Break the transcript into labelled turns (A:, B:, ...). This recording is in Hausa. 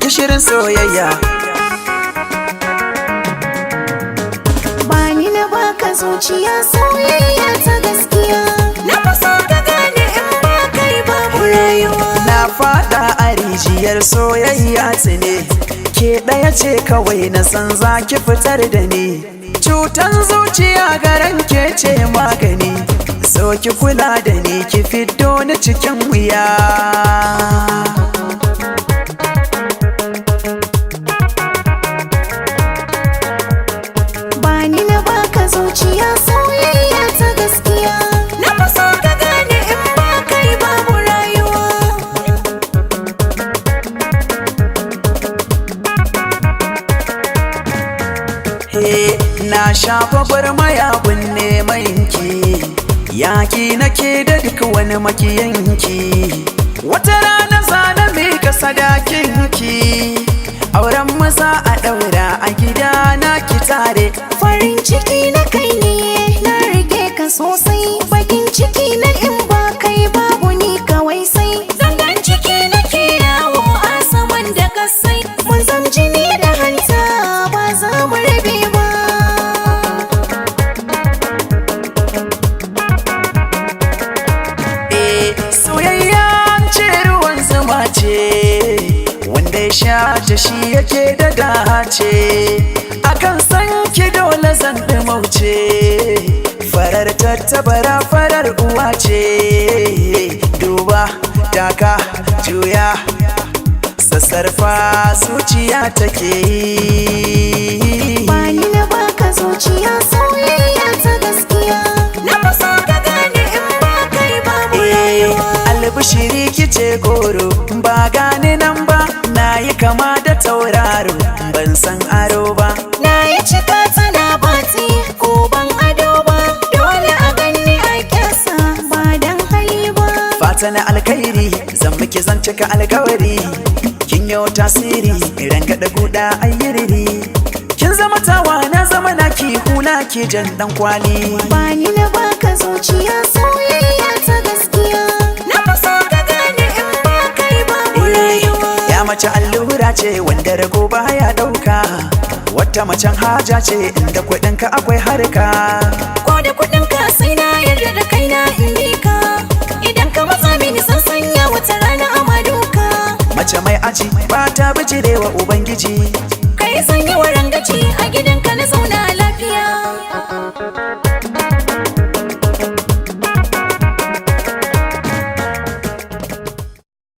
A: gishirin soyayya.
B: Bani na baka zuciya soyayya ta gaskiya. Na faso ka gane in ba kai babu rayuwa.
A: Na fada a rijiyar soyayya ne, ke ɗaya ce kawai na san za ki fitar da ni. Cutan zuciya garan ke ce magani, so ki kula da ni ki fiddo ni cikin wuya.
B: Bani na baka zuciya soyayya ta gaskiya. Na faso ka gane in ba kai babu rayuwa.
A: He, na shafa gwarmaya gun neman ki, yaki nake da duk wani makiyanki. Wata rana zana mika sadakinki, auren maza a ɗaura a gida na ki tare.
B: Farin ciki na kai ne na rike ka sosai. Bakin ciki na in ba kai babu ni kawai sai. Zangan ciki na ke yawo a saman da kasai. Mun zam jini da hanta ba za mu rabe ba.
A: Soyayya ce ruwan zuma ce, wanda ya sha ta shi yake da dace. Akan san ki dole zan mauce, farar tattabara farar uwa ce. Duba, taka, juya, sassarfa zuciya take yi.
B: Bani na baka zuciya soyayya ta gaskiya. Na faso ka gane in ba kai babu rayuwa.
A: Albishiri kice goro, ba gane nan ba, na yi kama da tauraro, ban san aro ba.
B: Na yi cika tana bati ko ban ado ba. Dole a ganni a kyasa ba dan hali ba.
A: Fata na alkhairi, zan miki zan cika alkawari. Kin yau tasiri, rangada guda ayyiriri. Kin zama tawa na zama naki, hula ki jan dan kwali.
B: Bani na baka zuciya soyayya ta gaskiya. Na faso ka gane in ba kai babu rayuwa.
A: Ya mace allura ce wanda rago baya dauka, wata macen haja ce inda kuɗinka akwai harka.
B: Ko da kuɗinka sai na yarda da kaina in bi ka. Idan ka matsa mini san sanya wata rana a maduka.
A: Mace mai aji ba ta bijirewa ubangiji.
B: Kai sanya warangaci a gida.